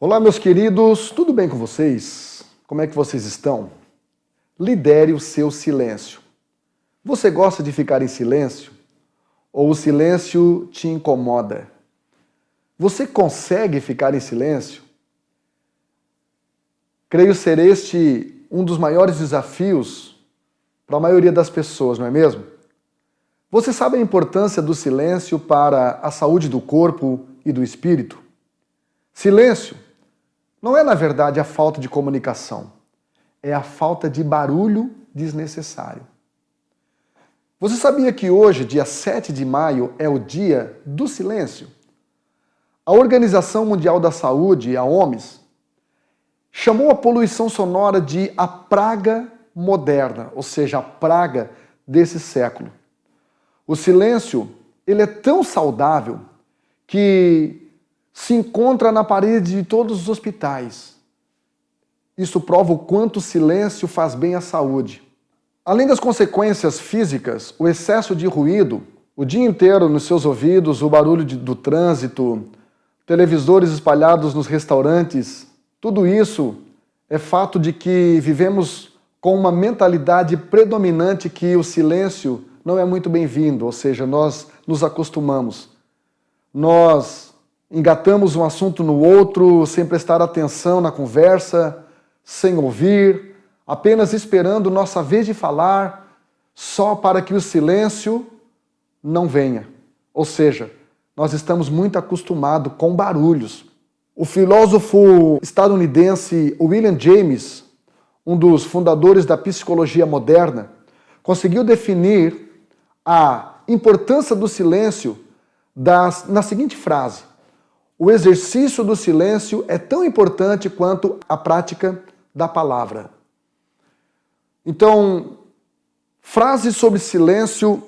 Olá, meus queridos, tudo bem com vocês? Como é que vocês estão? Lidere o seu silêncio. Você gosta de ficar em silêncio? Ou o silêncio te incomoda? Você consegue ficar em silêncio? Creio ser este um dos maiores desafios para a maioria das pessoas, não é mesmo? Você sabe a importância do silêncio para a saúde do corpo e do espírito? Silêncio não é, na verdade, a falta de comunicação. É a falta de barulho desnecessário. Você sabia que hoje, dia 7 de maio, é o dia do silêncio? A Organização Mundial da Saúde, a OMS, chamou a poluição sonora de a praga moderna, ou seja, a praga desse século. O silêncio, ele é tão saudável que se encontra na parede de todos os hospitais. Isso prova o quanto o silêncio faz bem à saúde. Além das consequências físicas, o excesso de ruído, o dia inteiro nos seus ouvidos, o barulho do trânsito, televisores espalhados nos restaurantes, tudo isso é fato de que vivemos com uma mentalidade predominante que o silêncio não é muito bem-vindo, ou seja, nós nos acostumamos. Nós engatamos um assunto no outro sem prestar atenção na conversa, sem ouvir, apenas esperando nossa vez de falar, só para que o silêncio não venha. Ou seja, nós estamos muito acostumados com barulhos. O filósofo estadunidense William James, um dos fundadores da psicologia moderna, conseguiu definir a importância do silêncio na seguinte frase: o exercício do silêncio é tão importante quanto a prática da palavra. Então, frases sobre silêncio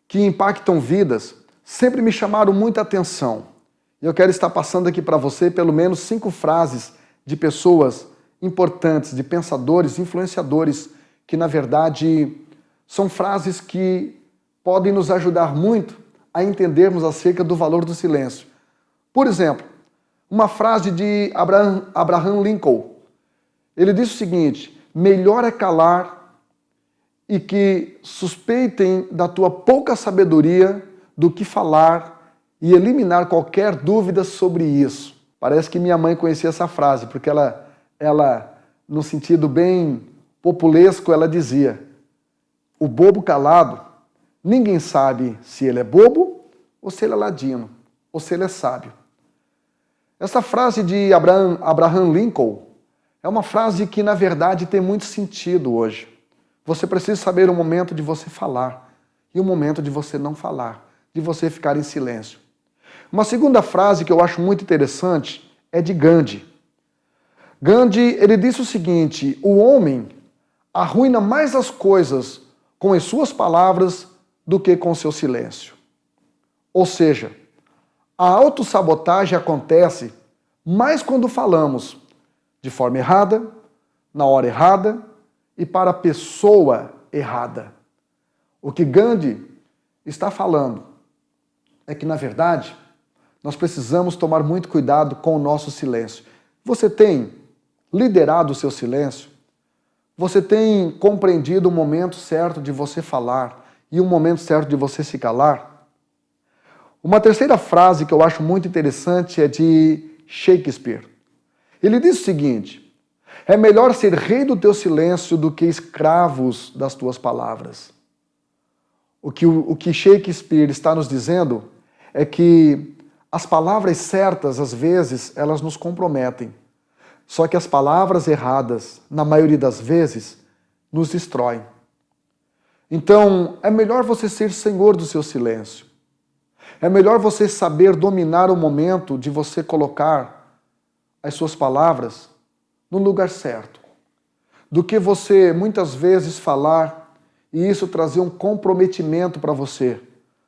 que impactam vidas sempre me chamaram muita atenção. E eu quero estar passando aqui para você pelo menos 5 frases de pessoas importantes, de pensadores, influenciadores, que na verdade são frases que podem nos ajudar muito a entendermos acerca do valor do silêncio. Por exemplo, uma frase de Abraham Lincoln. Ele disse o seguinte: melhor é calar e que suspeitem da tua pouca sabedoria do que falar e eliminar qualquer dúvida sobre isso. Parece que minha mãe conhecia essa frase, porque ela no sentido bem populesco, ela dizia: o bobo calado, ninguém sabe se ele é bobo ou se ele é ladino, ou se ele é sábio. Essa frase de Abraham Lincoln é uma frase que, na verdade, tem muito sentido hoje. Você precisa saber o momento de você falar e o momento de você não falar, de você ficar em silêncio. Uma segunda frase que eu acho muito interessante é de Gandhi. Gandhi, ele disse o seguinte: o homem arruina mais as coisas com as suas palavras do que com seu silêncio. Ou seja, a autossabotagem acontece mais quando falamos de forma errada, na hora errada e para a pessoa errada. O que Gandhi está falando é que, na verdade, nós precisamos tomar muito cuidado com o nosso silêncio. Você tem liderado o seu silêncio? Você tem compreendido o momento certo de você falar e o momento certo de você se calar? Uma terceira frase que eu acho muito interessante é de Shakespeare. Ele diz o seguinte: é melhor ser rei do teu silêncio do que escravos das tuas palavras. O que Shakespeare está nos dizendo é que as palavras certas, às vezes, elas nos comprometem. Só que as palavras erradas, na maioria das vezes, nos destroem. Então, é melhor você ser senhor do seu silêncio. É melhor você saber dominar o momento de você colocar as suas palavras no lugar certo, do que você muitas vezes falar e isso trazer um comprometimento para você,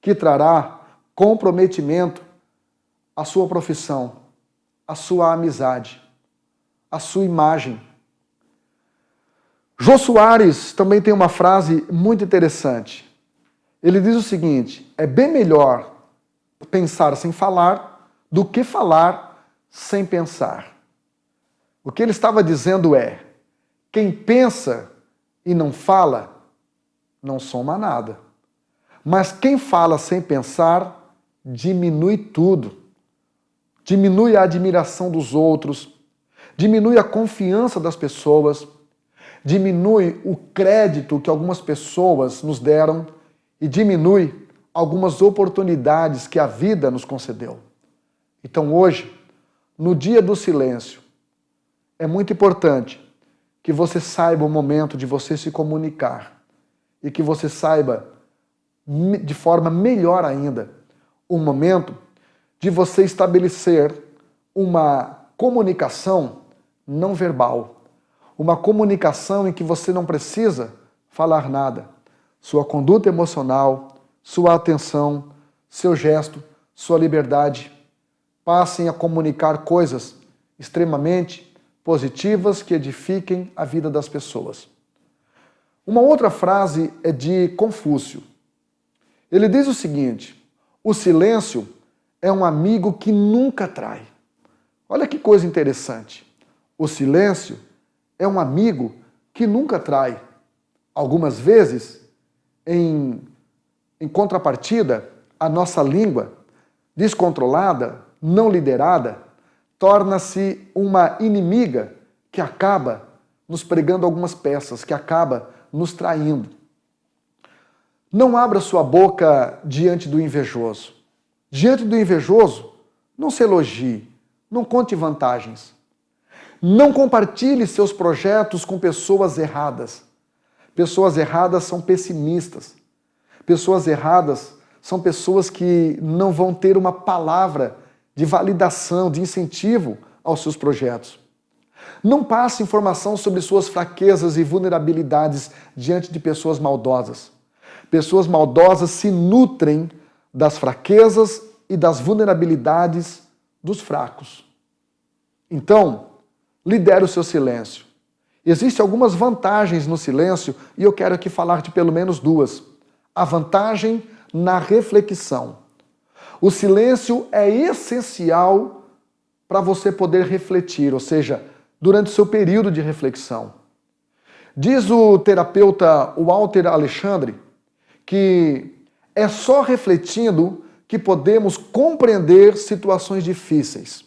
que trará comprometimento à sua profissão, à sua amizade, à sua imagem. Jô Soares também tem uma frase muito interessante. Ele diz o seguinte: é bem melhor pensar sem falar do que falar sem pensar. O que ele estava dizendo é: quem pensa e não fala, não soma nada. Mas quem fala sem pensar, diminui tudo. Diminui a admiração dos outros, diminui a confiança das pessoas, diminui o crédito que algumas pessoas nos deram e diminui algumas oportunidades que a vida nos concedeu. Então hoje, no dia do silêncio, é muito importante que você saiba o momento de você se comunicar e que você saiba, de forma melhor ainda, o momento de você estabelecer uma comunicação não verbal, uma comunicação em que você não precisa falar nada. Sua conduta emocional, sua atenção, seu gesto, sua liberdade passem a comunicar coisas extremamente positivas que edifiquem a vida das pessoas. Uma outra frase é de Confúcio. Ele diz o seguinte: o silêncio é um amigo que nunca trai. Olha que coisa interessante. O silêncio é um amigo que nunca trai. Algumas vezes, em contrapartida, a nossa língua, descontrolada, não liderada, torna-se uma inimiga que acaba nos pregando algumas peças, que acaba nos traindo. Não abra sua boca diante do invejoso. Diante do invejoso, não se elogie, não conte vantagens. Não compartilhe seus projetos com pessoas erradas. Pessoas erradas são pessimistas. Pessoas erradas são pessoas que não vão ter uma palavra de validação, de incentivo aos seus projetos. Não passe informação sobre suas fraquezas e vulnerabilidades diante de pessoas maldosas. Pessoas maldosas se nutrem das fraquezas e das vulnerabilidades dos fracos. Então, lidere o seu silêncio. Existem algumas vantagens no silêncio e eu quero aqui falar de pelo menos duas. A vantagem na reflexão. O silêncio é essencial para você poder refletir, ou seja, durante o seu período de reflexão. Diz o terapeuta Walter Alexandre que é só refletindo que podemos compreender situações difíceis.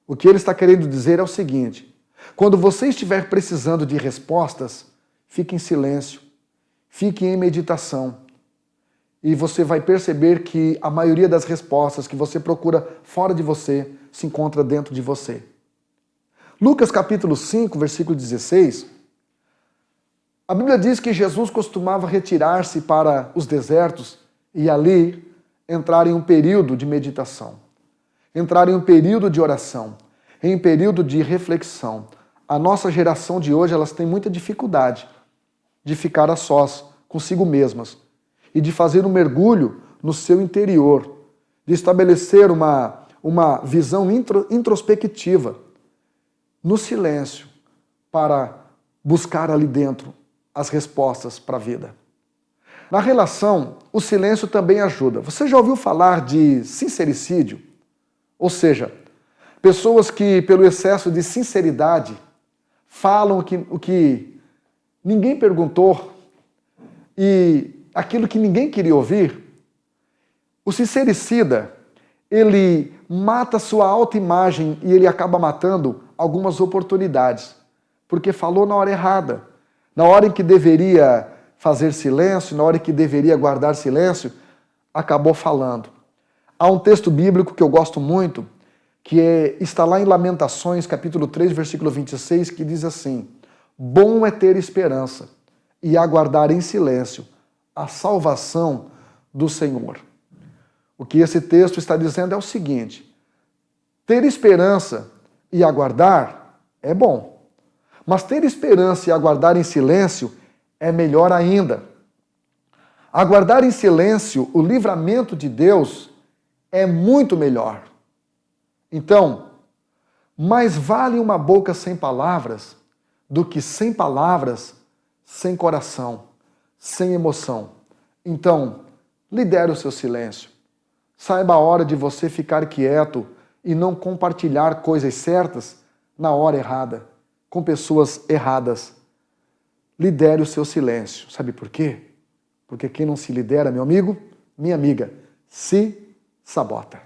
O que ele está querendo dizer é o seguinte: quando você estiver precisando de respostas, fique em silêncio, fique em meditação. E você vai perceber que a maioria das respostas que você procura fora de você se encontra dentro de você. Lucas capítulo 5, versículo 16, a Bíblia diz que Jesus costumava retirar-se para os desertos e ali entrar em um período de meditação, entrar em um período de oração, em um período de reflexão. A nossa geração de hoje, elas têm muita dificuldade de ficar a sós consigo mesmas e de fazer um mergulho no seu interior, de estabelecer uma visão introspectiva, no silêncio, para buscar ali dentro as respostas para a vida. Na relação, o silêncio também ajuda. Você já ouviu falar de sincericídio? Ou seja, pessoas que, pelo excesso de sinceridade, falam o que ninguém perguntou e aquilo que ninguém queria ouvir. O sincericida, ele mata sua autoimagem e ele acaba matando algumas oportunidades, porque falou na hora errada. Na hora em que deveria fazer silêncio, na hora em que deveria guardar silêncio, acabou falando. Há um texto bíblico que eu gosto muito, que está lá em Lamentações, capítulo 3, versículo 26, que diz assim: bom é ter esperança e aguardar em silêncio a salvação do Senhor. O que esse texto está dizendo é o seguinte: ter esperança e aguardar é bom, mas ter esperança e aguardar em silêncio é melhor ainda. Aguardar em silêncio o livramento de Deus é muito melhor. Então, mais vale uma boca sem palavras do que 100 palavras sem coração, sem emoção. Então, lidere o seu silêncio. Saiba a hora de você ficar quieto e não compartilhar coisas certas na hora errada, com pessoas erradas. Lidere o seu silêncio. Sabe por quê? Porque quem não se lidera, meu amigo, minha amiga, se sabota.